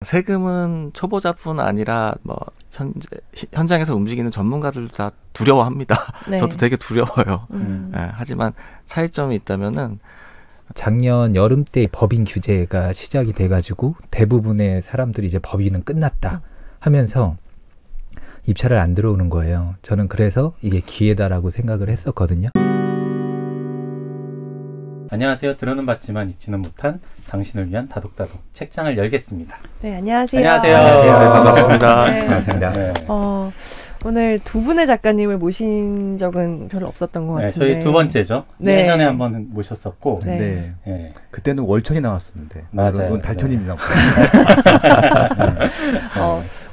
세금은 초보자뿐 아니라 뭐 현장에서 움직이는 전문가들도 다 두려워합니다. 네. 저도 되게 두려워요. 하지만 차이점이 있다면은 작년 여름 때 법인 규제가 시작이 돼가지고 대부분의 사람들이 이제 법인은 끝났다 하면서 입찰을 안 들어오는 거예요. 저는 그래서 이게 기회다라고 생각을 했었거든요. 안녕하세요. 들어는 봤지만 읽지는 못한 당신을 위한 다독다독 책장을 열겠습니다. 네, 안녕하세요. 안녕하세요. 네, 반갑습니다. 네. 반갑습니다. 네. 오늘 두 분의 작가님을 모신 적은 별로 없었던 것 같은데. 저희 두 번째죠. 네. 예전에 한번 모셨었고. 네. 네. 네. 그때는 월천이 나왔었는데. 맞아요. 오늘 달천님이 나왔고.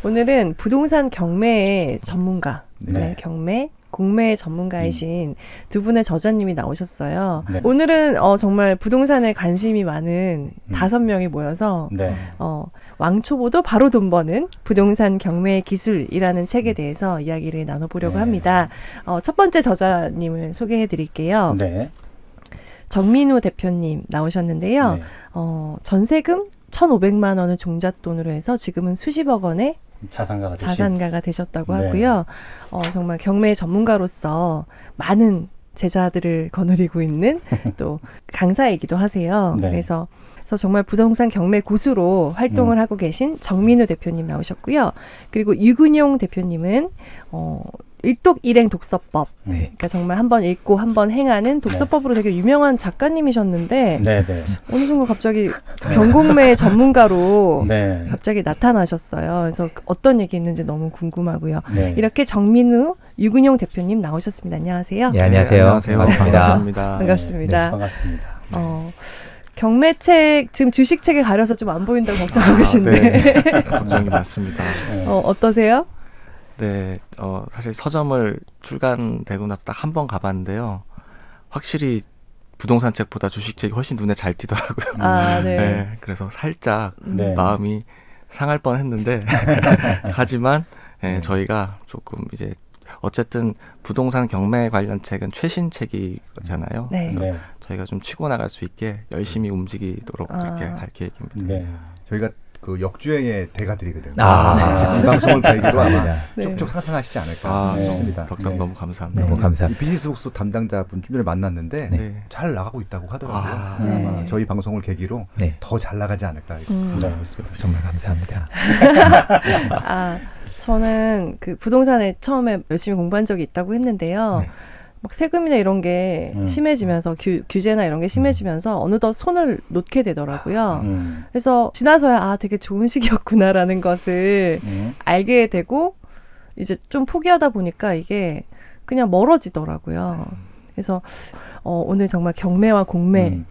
오늘은 부동산 경매 전문가, 네. 경매, 공매 전문가이신 두 분의 저자님이 나오셨어요. 네. 오늘은 정말 부동산에 관심이 많은 5명이 모여서 네. 왕초보도 바로 돈 버는 부동산 경매 기술이라는 책에 대해서 이야기를 나눠보려고 네. 합니다. 첫 번째 저자님을 소개해 드릴게요. 네. 정민우 대표님 나오셨는데요. 네. 전세금 1,500만 원을 종잣돈으로 해서 지금은 수십억 원의 자산가가 되셨다고 네. 하고요. 정말 경매 전문가로서 많은 제자들을 거느리고 있는 또 강사이기도 하세요. 네. 그래서 정말 부동산 경매 고수로 활동을 하고 계신 정민우 대표님 나오셨고요. 그리고 유근용 대표님은 일독 일행 독서법. 네. 그러니까 정말 한번 읽고 한번 행하는 독서법으로 되게 유명한 작가님이셨는데 네. 네. 어느 순간 갑자기 경공매 전문가로 네. 갑자기 나타나셨어요. 그래서 어떤 얘기 있는지 너무 궁금하고요. 네. 이렇게 정민우, 유근용 대표님 나오셨습니다. 안녕하세요. 예, 안녕하세요. 안녕하세요. 반갑습니다. 반갑습니다. 반갑습니다. 네, 반갑습니다. 경매책, 지금 주식책에 가려서 좀 안 보인다고 걱정하고 계신데. 네. 걱정이 많습니다. 네. 어떠세요? 네, 사실 서점을 출간되고 나서 딱 한 번 가봤는데요. 확실히 부동산 책보다 주식책이 훨씬 눈에 잘 띄더라고요. 네. 네, 그래서 살짝 네. 마음이 상할 뻔했는데 하지만 저희가 조금 이제 어쨌든 부동산 경매 관련 책은 최신 책이잖아요. 네. 그래서 네. 저희가 좀 치고 나갈 수 있게 열심히 움직이도록 그렇게 할 계획입니다. 네. 저희가 그 역주행의 대가들이거든요. 아. 이 방송을 계기로 아마 네. 쭉쭉 상승하시지 않을까 네. 싶습니다. 덕담 네. 너무 감사합니다. 너무 감사합니다. 이 비즈니스 북스 담당자분 좀 전에 만났는데 네. 잘 나가고 있다고 하더라고요. 아, 그래서 네. 아마 저희 방송을 계기로 네. 더 잘 나가지 않을까 이렇게 음. 기대하고 있습니다. 정말 감사합니다. 저는 그 부동산에 처음에 열심히 공부한 적이 있다고 했는데요. 네. 막 세금이나 이런 게 심해지면서 규제나 이런 게 심해지면서 어느덧 손을 놓게 되더라고요. 그래서 지나서야 되게 좋은 시기였구나라는 것을 알게 되고 이제 좀 포기하다 보니까 이게 그냥 멀어지더라고요. 그래서 오늘 정말 경매와 공매에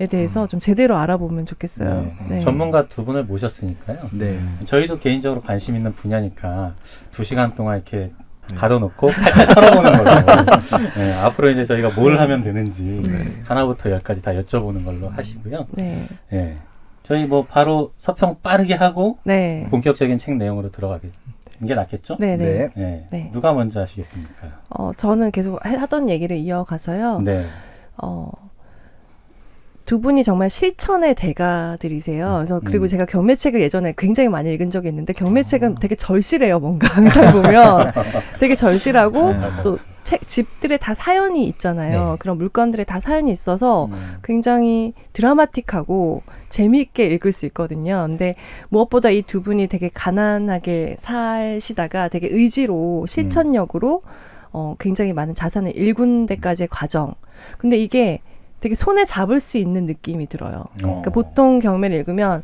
대해서 좀 제대로 알아보면 좋겠어요. 네. 네. 전문가 두 분을 모셨으니까요. 네. 저희도 개인적으로 관심 있는 분야니까 2시간 동안 이렇게 가둬놓고 탈탈 털어보는 걸로. 네, 앞으로 이제 저희가 뭘 하면 되는지 하나부터 10까지 다 여쭤보는 걸로 하시고요. 네. 네. 저희 뭐 바로 서평 빠르게 하고 네. 본격적인 책 내용으로 들어가게 게 낫겠죠? 네. 네. 네. 네. 누가 먼저 하시겠습니까? 저는 계속 하던 얘기를 이어가서요. 네. 두 분이 정말 실천의 대가들이세요. 그래서 그리고 제가 경매책을 예전에 굉장히 많이 읽은 적이 있는데 경매책은 되게 절실해요. 뭔가 항상 보면 되게 절실하고 또 집들에 다 사연이 있잖아요. 네. 그런 물건들에 다 사연이 있어서 굉장히 드라마틱하고 재미있게 읽을 수 있거든요. 근데 무엇보다 이 두 분이 되게 가난하게 사시다가 되게 의지로 실천력으로 굉장히 많은 자산을 일군 데까지의 과정. 근데 이게 되게 손에 잡을 수 있는 느낌이 들어요. 그러니까 보통 경매를 읽으면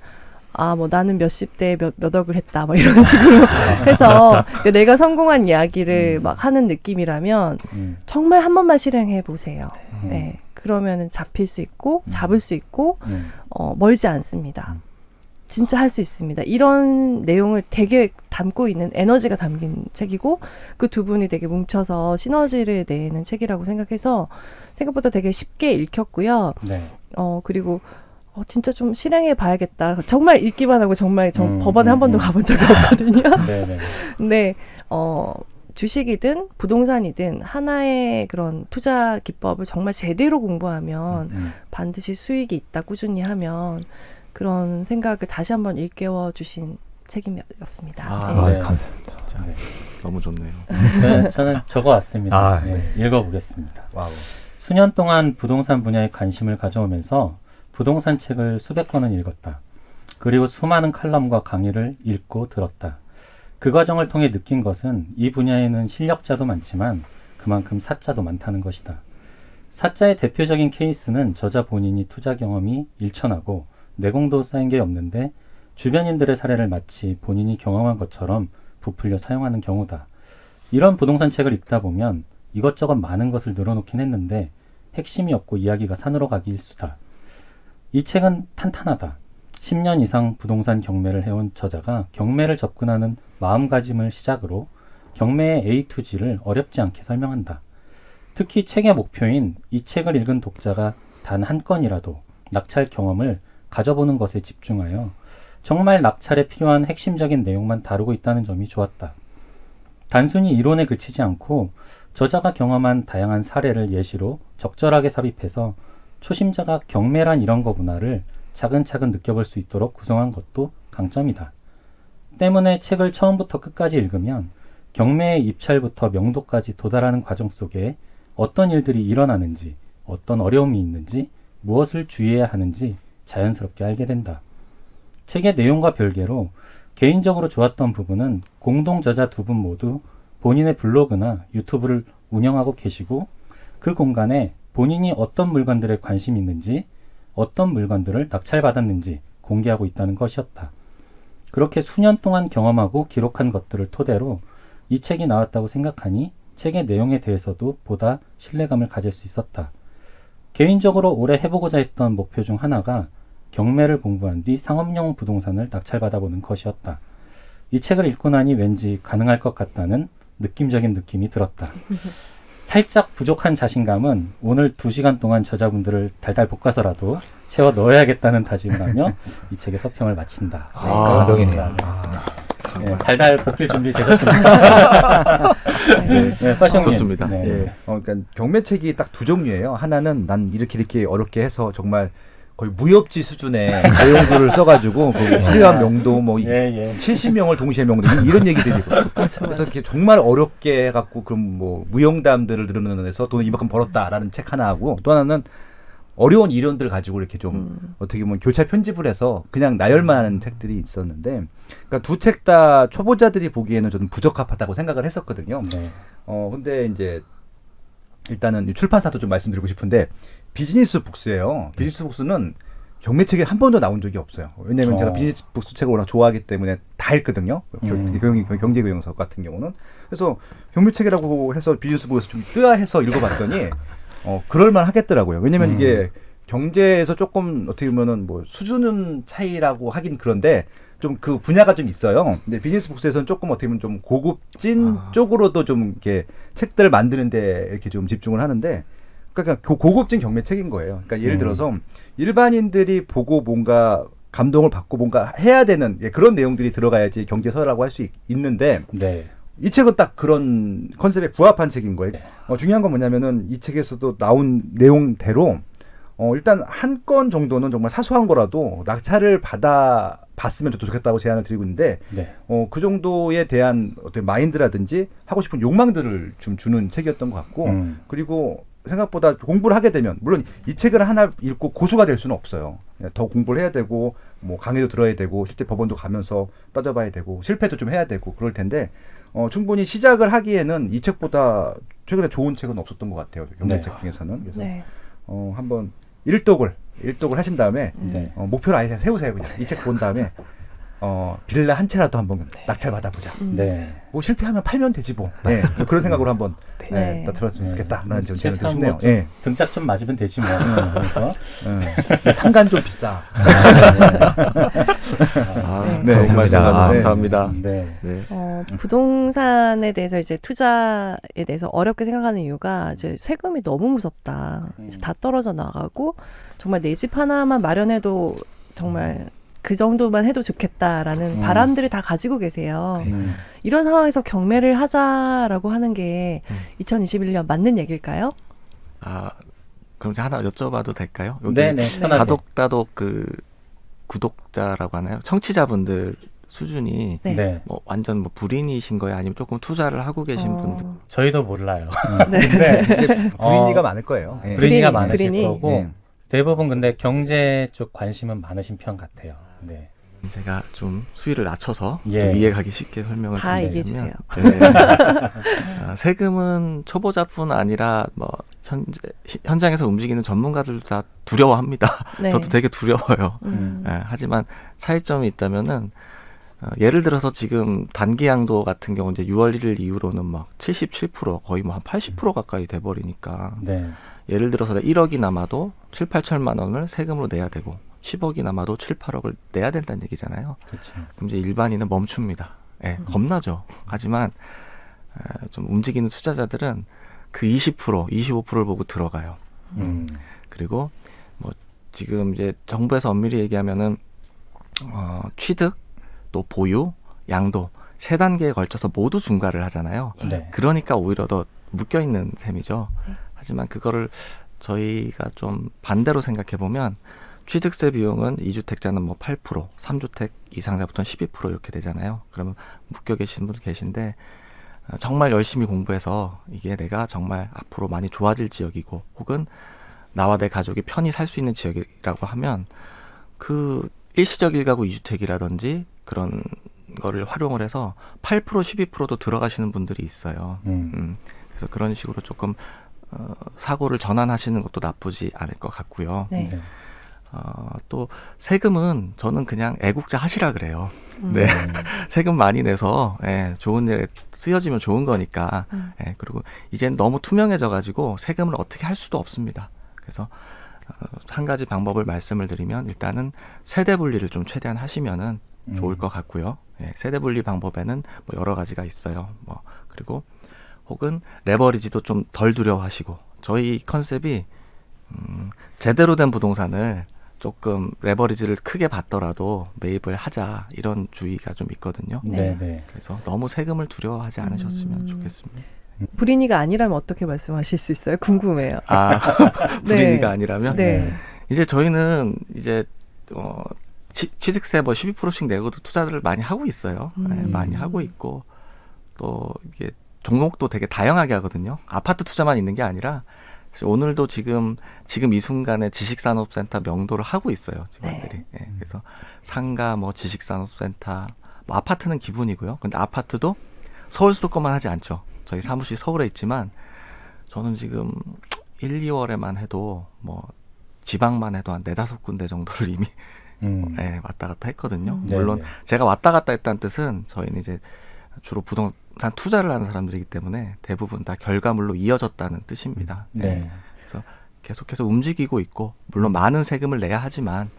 뭐 나는 몇십 대에 몇 억을 했다 뭐 이런 식으로 해서 내가 성공한 이야기를 막 하는 느낌이라면 정말 한 번만 실행해 보세요. 네. 그러면은 잡힐 수 있고 잡을 수 있고 멀지 않습니다. 진짜 할 수 있습니다. 이런 내용을 되게 담고 있는 에너지가 담긴 책이고 그 두 분이 되게 뭉쳐서 시너지를 내는 책이라고 생각해서 생각보다 되게 쉽게 읽혔고요. 네. 그리고 진짜 좀 실행해 봐야겠다. 정말 읽기만 하고 정말 법원에 한 번도 가본 적이 없거든요. 네네. 근데 주식이든 부동산이든 하나의 그런 투자 기법을 정말 제대로 공부하면 반드시 수익이 있다 꾸준히 하면 그런 생각을 다시 한번 일깨워 주신 책임이었습니다. 네. 감사합니다. 네. 너무 좋네요. 저는 적어왔습니다. 네. 읽어보겠습니다. 와우. 수년 동안 부동산 분야에 관심을 가져오면서 부동산 책을 수백 권은 읽었다. 그리고 수많은 칼럼과 강의를 읽고 들었다. 그 과정을 통해 느낀 것은 이 분야에는 실력자도 많지만 그만큼 사자도 많다는 것이다. 사자의 대표적인 케이스는 저자 본인이 투자 경험이 일천하고 내공도 쌓인 게 없는데 주변인들의 사례를 마치 본인이 경험한 것처럼 부풀려 사용하는 경우다. 이런 부동산 책을 읽다 보면 이것저것 많은 것을 늘어놓긴 했는데 핵심이 없고 이야기가 산으로 가기 일쑤다. 이 책은 탄탄하다. 10년 이상 부동산 경매를 해온 저자가 경매를 접근하는 마음가짐을 시작으로 경매의 A to G를 어렵지 않게 설명한다. 특히 책의 목표인 이 책을 읽은 독자가 단 한 건이라도 낙찰 경험을 가져보는 것에 집중하여 정말 낙찰에 필요한 핵심적인 내용만 다루고 있다는 점이 좋았다. 단순히 이론에 그치지 않고 저자가 경험한 다양한 사례를 예시로 적절하게 삽입해서 초심자가 경매란 이런 거구나를 차근차근 느껴볼 수 있도록 구성한 것도 강점이다. 때문에 책을 처음부터 끝까지 읽으면 경매의 입찰부터 명도까지 도달하는 과정 속에 어떤 일들이 일어나는지, 어떤 어려움이 있는지, 무엇을 주의해야 하는지 자연스럽게 알게 된다. 책의 내용과 별개로 개인적으로 좋았던 부분은 공동 저자 두 분 모두 본인의 블로그나 유튜브를 운영하고 계시고 그 공간에 본인이 어떤 물건들에 관심이 있는지, 어떤 물건들을 낙찰받았는지 공개하고 있다는 것이었다. 그렇게 수년 동안 경험하고 기록한 것들을 토대로 이 책이 나왔다고 생각하니 책의 내용에 대해서도 보다 신뢰감을 가질 수 있었다. 개인적으로 올해 해보고자 했던 목표 중 하나가 경매를 공부한 뒤 상업용 부동산을 낙찰받아보는 것이었다. 이 책을 읽고 나니 왠지 가능할 것 같다는 느낌적인 느낌이 들었다. 살짝 부족한 자신감은 오늘 2시간 동안 저자분들을 달달 볶아서라도 채워 넣어야겠다는 다짐을 하며 이 책의 서평을 마친다. 감동이네요. 네, 달달 볶일 준비 되셨습니까? 네, 화시형님. 좋습니다. 네. 예. 그러니까 경매책이 딱 두 종류예요. 하나는 난 이렇게 어렵게 해서 정말 거의 무협지 수준의 내용들을 써가지고 그 화려한 명도 뭐 70명을 동시에 명도 이런 얘기들이고 그래서 이렇게 정말 어렵게 해갖고 그럼 뭐 무용담들을 늘어내서 돈을 이만큼 벌었다라는 책 하나 하고 또 하나는 어려운 이론들 가지고 이렇게 좀 어떻게 보면 교차 편집을 해서 그냥 나열만하는 책들이 있었는데 그러니까 두 책 다 초보자들이 보기에는 좀 부적합하다고 생각을 했었거든요. 네. 근데 이제 일단은 출판사도 좀 말씀드리고 싶은데 비즈니스 북스예요. 비즈니스 북스는 경매책이 한 번도 나온 적이 없어요. 왜냐하면 제가 비즈니스 북스 책을 워낙 좋아하기 때문에 다 읽거든요. 경제경영서 같은 경우는. 그래서 경매책이라고 해서 비즈니스 북스에서 좀 뜨아해서 읽어봤더니 그럴만 하겠더라고요. 왜냐면 이게 경제에서 조금 어떻게 보면은 뭐 수준은 차이라고 하긴 그런데 좀 그 분야가 좀 있어요. 근데 비즈니스 북스에서는 조금 어떻게 보면 좀 고급진 쪽으로도 좀 이렇게 책들을 만드는데 이렇게 좀 집중을 하는데 그러니까 고급진 경매책인 거예요. 그러니까 예를 들어서 일반인들이 보고 뭔가 감동을 받고 뭔가 해야 되는 그런 내용들이 들어가야지 경제서라고 할 수 있는데 네. 이 책은 딱 그런 컨셉에 부합한 책인 거예요. 중요한 건 뭐냐면은 이 책에서도 나온 내용대로 일단 한 건 정도는 정말 사소한 거라도 낙찰을 받았으면 좋겠다고 제안을 드리고 있는데 네. 그 정도에 대한 어떤 마인드라든지 하고 싶은 욕망들을 좀 주는 책이었던 것 같고 그리고 생각보다 공부를 하게 되면 물론 이 책을 하나 읽고 고수가 될 수는 없어요. 더 공부를 해야 되고 뭐 강의도 들어야 되고 실제 법원도 가면서 따져봐야 되고 실패도 좀 해야 되고 그럴 텐데 충분히 시작을 하기에는 이 책보다 최근에 좋은 책은 없었던 것 같아요. 경제책 중에서는. 그래서 한번 일독을 하신 다음에 목표를 아예 세우세요. 그냥 이 책 본 다음에 빌라 한 채라도 한번 낙찰 받아보자. 네. 뭐 실패하면 팔면 되지 뭐. 네. 그런 생각으로 한번 들었으면 좋겠다라는 좀 제안을 드리네요. 뭐 등짝 좀 맞으면 되지 뭐. 그래서 상간 좀 비싸. 네, 감사합니다. 네. 부동산에 대해서 이제 투자에 대해서 어렵게 생각하는 이유가 이제 세금이 너무 무섭다. 이제 다 떨어져 나가고 정말 내 집 하나만 마련해도 정말 그 정도만 해도 좋겠다라는 바람들을 다 가지고 계세요. 이런 상황에서 경매를 하자라고 하는 게 2021년 맞는 얘기일까요? 그럼 제가 하나 여쭤봐도 될까요? 네네. 다독 구독자라고 하나요? 청취자분들 수준이 네. 뭐 완전 뭐 불인이신 거예요? 아니면 조금 투자를 하고 계신 분들? 저희도 몰라요. 네. 근데 불인이가 많을 거예요. 예. 불인이가 불인이, 많으실 불인이. 거고 네. 대부분 근데 경제 쪽 관심은 많으신 편 같아요. 네. 제가 좀 수위를 낮춰서 예. 좀 이해가기 쉽게 설명을 다 드리자면 얘기해 주세요. 네. 세금은 초보자뿐 아니라 뭐 현장에서 움직이는 전문가들도 다 두려워합니다. 네. 저도 되게 두려워요. 음. 하지만 차이점이 있다면은 예를 들어서 지금 단기 양도 같은 경우 이제 6월 1일 이후로는 막 77% 거의 뭐 한 80% 가까이 돼버리니까 네. 예를 들어서 1억이 남아도 7, 8천만 원을 세금으로 내야 되고 10억이 남아도 7, 8억을 내야 된다는 얘기잖아요. 그렇죠. 그럼 이제 일반인은 멈춥니다. 겁나죠. 하지만 좀 움직이는 투자자들은 그 20%, 25%를 보고 들어가요. 그리고 뭐 지금 이제 정부에서 엄밀히 얘기하면은 취득, 또 보유, 양도 세 단계에 걸쳐서 모두 중과를 하잖아요. 네. 그러니까 오히려 더 묶여 있는 셈이죠. 하지만 그거를 저희가 좀 반대로 생각해 보면 취득세 비용은 2주택자는 뭐 8%, 3주택 이상자부터는 12% 이렇게 되잖아요. 그러면 묶여 계신 분 계신데 정말 열심히 공부해서 이게 내가 정말 앞으로 많이 좋아질 지역이고 혹은 나와 내 가족이 편히 살 수 있는 지역이라고 하면 그 일시적 1가구 2주택이라든지 그런 거를 활용을 해서 8%, 12%도 들어가시는 분들이 있어요. 그래서 그런 식으로 조금 사고를 전환하시는 것도 나쁘지 않을 것 같고요. 네. 또 세금은 저는 그냥 애국자 하시라 그래요. 네. 세금 많이 내서 좋은 일에 쓰여지면 좋은 거니까. 그리고 이젠 너무 투명해져 가지고 세금을 어떻게 할 수도 없습니다. 그래서 한 가지 방법을 말씀을 드리면 일단은 세대 분리를 좀 최대한 하시면은 좋을 것 같고요. 세대 분리 방법에는 뭐 여러 가지가 있어요. 뭐 그리고 혹은 레버리지도 좀 덜 두려워하시고 저희 컨셉이 제대로 된 부동산을 조금 레버리지를 크게 받더라도 매입을 하자 이런 주의가 좀 있거든요. 네. 네. 그래서 너무 세금을 두려워하지 않으셨으면 좋겠습니다. 불인이가 아니라면 어떻게 말씀하실 수 있어요? 궁금해요. 불인이가 아니라면 네. 이제 저희는 이제 취득세 뭐 12%씩 내고도 투자들을 많이 하고 있어요. 많이 하고 있고 또 이게 종목도 되게 다양하게 하거든요. 아파트 투자만 있는 게 아니라 오늘도 지금 이 순간에 지식산업센터 명도를 하고 있어요, 직원들이. 그래서 상가, 뭐 지식산업센터, 뭐 아파트는 기본이고요. 근데 아파트도 서울 수도권만 하지 않죠. 저희 사무실 서울에 있지만 저는 지금 1, 2월에만 해도 뭐 지방만 해도 한 4-5군데 정도를 이미 왔다 갔다 했거든요. 물론 제가 왔다 갔다 했다는 뜻은 저희는 이제 주로 부동산 투자를 하는 사람들이기 때문에 대부분 다 결과물로 이어졌다는 뜻입니다. 그래서 계속해서 움직이고 있고 물론 많은 세금을 내야 하지만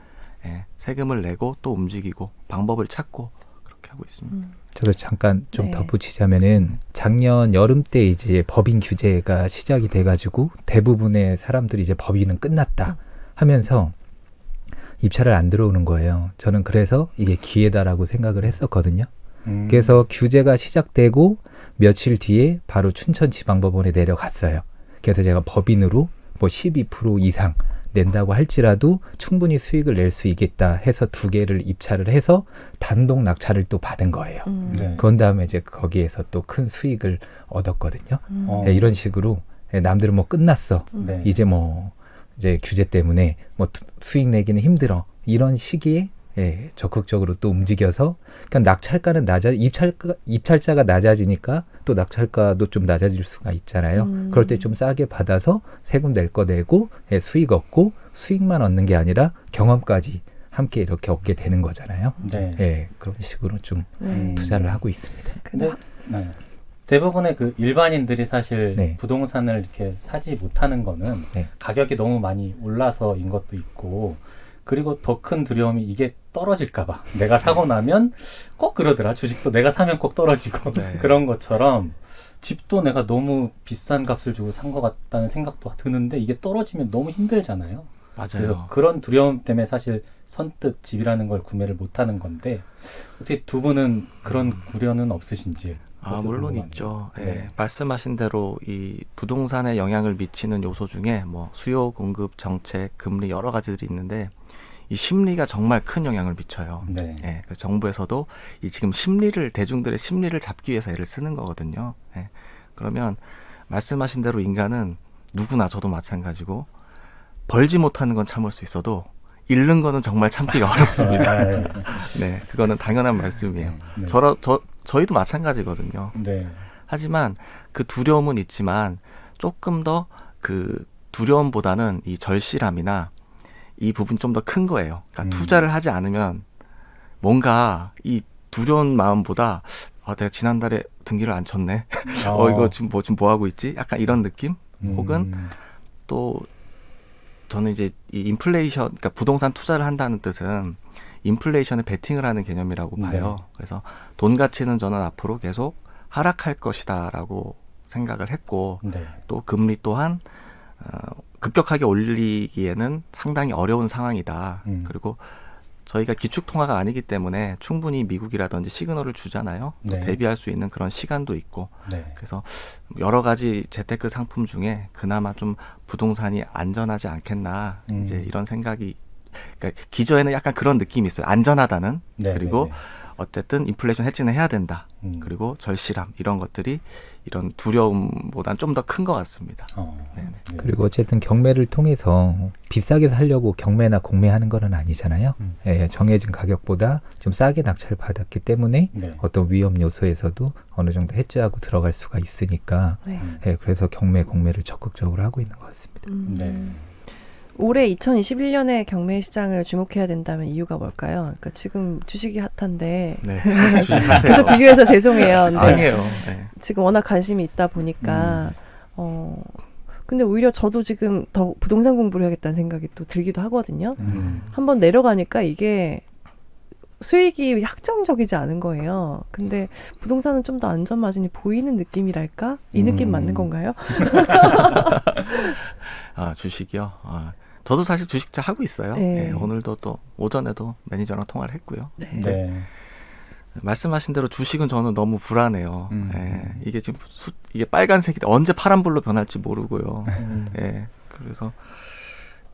세금을 내고 또 움직이고 방법을 찾고 그렇게 하고 있습니다. 저도 잠깐 좀 덧붙이자면은 작년 여름 때 이제 법인 규제가 시작이 돼가지고 대부분의 사람들이 이제 법인은 끝났다 하면서 입찰을 안 들어오는 거예요. 저는 그래서 이게 기회다라고 생각을 했었거든요. 그래서 규제가 시작되고 며칠 뒤에 바로 춘천지방법원에 내려갔어요. 그래서 제가 법인으로 뭐 12% 이상 낸다고 할지라도 충분히 수익을 낼 수 있겠다 해서 2개를 입찰을 해서 단독 낙찰을 또 받은 거예요. 그런 다음에 이제 거기에서 또 큰 수익을 얻었거든요. 이런 식으로 남들은 뭐 끝났어. 이제 뭐 이제 규제 때문에 뭐 수익 내기는 힘들어. 이런 시기에 적극적으로 또 움직여서 그러니까 낙찰가는 입찰자가 낮아지니까 또 낙찰가도 좀 낮아질 수가 있잖아요. 그럴 때 좀 싸게 받아서 세금 낼 거 내고 수익 얻고 수익만 얻는 게 아니라 경험까지 함께 이렇게 얻게 되는 거잖아요. 그런 식으로 좀 투자를 하고 있습니다. 근데 대부분의 그 일반인들이 사실 부동산을 이렇게 사지 못하는 거는 가격이 너무 많이 올라서인 것도 있고 그리고 더 큰 두려움이 이게 떨어질까봐. 내가 사고 나면 꼭 그러더라. 주식도 내가 사면 꼭 떨어지고. 그런 것처럼 집도 내가 너무 비싼 값을 주고 산 것 같다는 생각도 드는데 이게 떨어지면 너무 힘들잖아요. 맞아요. 그래서 그런 두려움 때문에 사실 선뜻 집이라는 걸 구매를 못하는 건데 어떻게 두 분은 그런 우려는 없으신지? 물론 있죠. 말씀하신 대로 이 부동산에 영향을 미치는 요소 중에 뭐 수요, 공급, 정책, 금리 여러 가지들이 있는데 이 심리가 정말 큰 영향을 미쳐요. 네. 예, 그 정부에서도 이 지금 심리를 대중들의 심리를 잡기 위해서 애를 쓰는 거거든요. 예, 그러면 말씀하신 대로 인간은 누구나 저도 마찬가지고 벌지 못하는 건 참을 수 있어도 잃는 거는 정말 참기가 어렵습니다. 네, 그거는 당연한 말씀이에요. 네. 저희도 마찬가지거든요. 네. 하지만 그 두려움은 있지만 조금 더 그 두려움보다는 이 절실함이나 이 부분이 좀 더 큰 거예요. 그러니까 투자를 하지 않으면 뭔가 이 두려운 마음보다 내가 지난달에 등기를 안 쳤네. 이거 지금 뭐 하고 있지? 약간 이런 느낌? 혹은 또 저는 이제 이 인플레이션, 그러니까 부동산 투자를 한다는 뜻은 인플레이션에 베팅을 하는 개념이라고 봐요. 네. 그래서 돈 가치는 저는 앞으로 계속 하락할 것이다라고 생각을 했고 네. 또 금리 또한 급격하게 올리기에는 상당히 어려운 상황이다. 그리고 저희가 기축통화가 아니기 때문에 충분히 미국이라든지 시그널을 주잖아요. 네. 대비할 수 있는 그런 시간도 있고 네. 그래서 여러 가지 재테크 상품 중에 그나마 좀 부동산이 안전하지 않겠나 이제 이런 생각이, 그러니까 기저에는 약간 그런 느낌이 있어요. 안전하다는. 네. 그리고 네. 어쨌든 인플레이션 해지는 해야 된다. 그리고 절실함 이런 것들이 이런 두려움보다는 좀 더 큰 것 같습니다. 네. 그리고 어쨌든 경매를 통해서 비싸게 살려고 경매나 공매하는 거는 아니잖아요. 예, 정해진 가격보다 좀 싸게 낙찰 받았기 때문에 네. 어떤 위험 요소에서도 어느 정도 해지하고 들어갈 수가 있으니까 네. 예, 그래서 경매 공매를 적극적으로 하고 있는 것 같습니다. 네. 올해 2021년에 경매 시장을 주목해야 된다면 이유가 뭘까요? 그러니까 지금 주식이 핫한데 네. 그래서 비교해서 죄송해요. 근데 아니에요. 네. 지금 워낙 관심이 있다 보니까 근데 오히려 저도 지금 더 부동산 공부를 해야겠다는 생각이 또 들기도 하거든요. 한번 내려가니까 이게 수익이 확정적이지 않은 거예요. 근데 부동산은 좀 더 안전 마진이 보이는 느낌이랄까? 이 느낌 맞는 건가요? 주식이요? 저도 사실 주식자 하고 있어요. 네. 네, 오늘도 또 오전에도 매니저랑 통화를 했고요. 네. 네. 말씀하신 대로 주식은 저는 너무 불안해요. 네, 이게 지금 이게 빨간색이 언제 파란불로 변할지 모르고요. 네, 그래서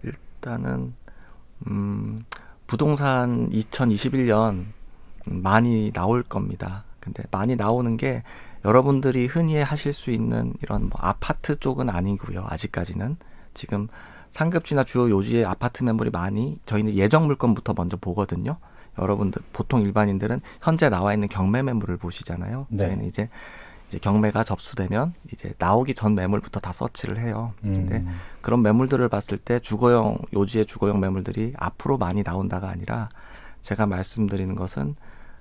일단은 부동산 2021년 많이 나올 겁니다. 근데 많이 나오는 게 여러분들이 흔히 하실 수 있는 이런 뭐 아파트 쪽은 아니고요. 아직까지는 지금 상급지나 주요 요지의 아파트 매물이 많이, 저희는 예정 물건부터 먼저 보거든요. 여러분들 보통 일반인들은 현재 나와 있는 경매 매물을 보시잖아요. 네. 저희는 이제 경매가 접수되면 이제 나오기 전 매물부터 다 서치를 해요. 근데 그런 매물들을 봤을 때 주거용 요지의 주거용 매물들이 앞으로 많이 나온다가 아니라 제가 말씀드리는 것은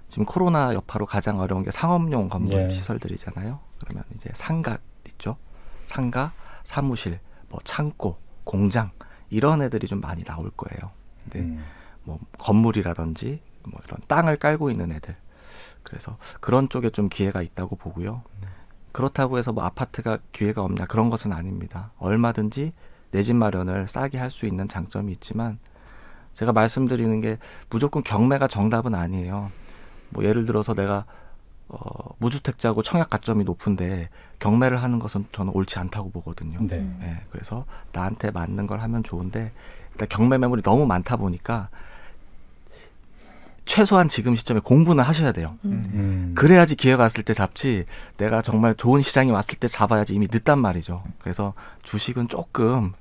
지금 코로나 여파로 가장 어려운 게 상업용 건물 시설들이잖아요. 그러면 이제 상가 있죠. 상가, 사무실, 뭐 창고, 공장 이런 애들이 좀 많이 나올 거예요. 근데 뭐 건물이라든지 뭐 이런 땅을 깔고 있는 애들, 그래서 그런 쪽에 좀 기회가 있다고 보고요. 그렇다고 해서 뭐 아파트가 기회가 없냐 그런 것은 아닙니다. 얼마든지 내 집 마련을 싸게 할 수 있는 장점이 있지만 제가 말씀드리는 게 무조건 경매가 정답은 아니에요. 뭐 예를 들어서 내가 무주택자고 청약 가점이 높은데 경매를 하는 것은 저는 옳지 않다고 보거든요. 네. 네, 그래서 나한테 맞는 걸 하면 좋은데 일단 경매 매물이 너무 많다 보니까 최소한 지금 시점에 공부는 하셔야 돼요. 그래야지 기회가 왔을 때 잡지, 내가 정말 좋은 시장이 왔을 때 잡아야지 이미 늦단 말이죠. 그래서 주식은 조금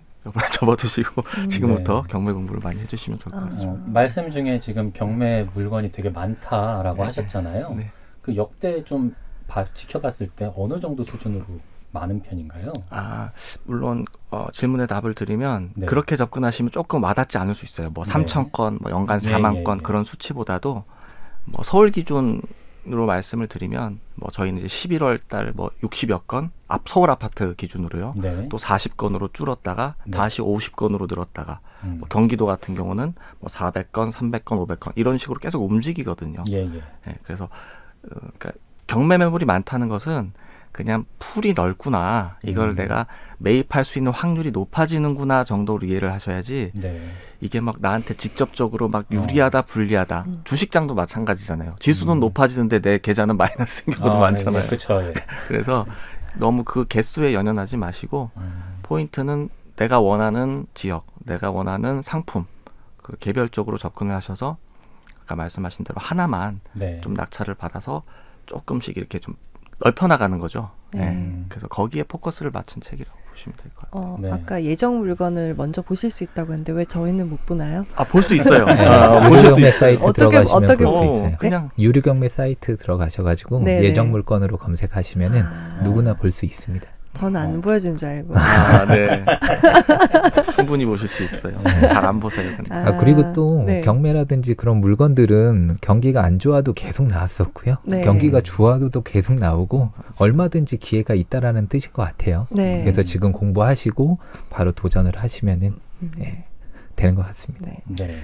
접어두시고 지금부터 경매 공부를 많이 해주시면 좋을 것 같습니다. 말씀 중에 지금 경매 물건이 되게 많다라고 하셨잖아요. 네. 그 역대 좀 지켜봤을 때 어느 정도 수준으로 많은 편인가요? 물론 질문에 답을 드리면 네. 그렇게 접근하시면 조금 와닿지 않을 수 있어요. 뭐 3천 건, 뭐 연간 4만 건 그런 수치보다도 뭐 서울 기준으로 말씀을 드리면 뭐 저희는 이제 11월 달 뭐 60여 건, 서울 아파트 기준으로요. 네. 또 40건으로 줄었다가 다시 50건으로 늘었다가 뭐 경기도 같은 경우는 뭐 400건, 300건, 500건 이런 식으로 계속 움직이거든요. 예. 그래서 그러니까 경매 매물이 많다는 것은 그냥 풀이 넓구나, 이걸 내가 매입할 수 있는 확률이 높아지는구나 정도로 이해를 하셔야지 이게 막 나한테 직접적으로 막 유리하다 불리하다, 주식장도 마찬가지잖아요. 지수는 높아지는데 내 계좌는 마이너스인 경우도 많잖아요. 그렇죠. 예. 그래서 너무 그 개수에 연연하지 마시고 포인트는 내가 원하는 지역, 내가 원하는 상품, 그 개별적으로 접근하셔서 아까 말씀하신 대로 하나만 네. 좀 낙찰을 받아서 조금씩 이렇게 좀 넓혀 나가는 거죠. 네. 그래서 거기에 포커스를 맞춘 책이라고 보시면 될 것 같아요. 네. 아까 예정 물건을 먼저 보실 수 있다고 했는데 왜 저희는 못 보나요? 아, 볼 수 있어요. 네, 보실 수 유료 경매 있어요. 사이트 들어가시면 어떻게 볼 수 보세요? 있어요. 그냥 유료 경매 사이트 들어가셔가지고 네네. 예정 물건으로 검색하시면은 누구나 볼 수 있습니다. 저는 안 보여준 줄 알고. 아, 네. 충분히 보실 수 있어요. 잘 안 보세요. 그러니까. 그리고 또 네. 경매라든지 그런 물건들은 경기가 안 좋아도 계속 나왔었고요. 네. 경기가 좋아도 또 계속 나오고 얼마든지 기회가 있다라는 뜻인 것 같아요. 네. 그래서 지금 공부하시고 바로 도전을 하시면은 되는 것 같습니다. 네. 네.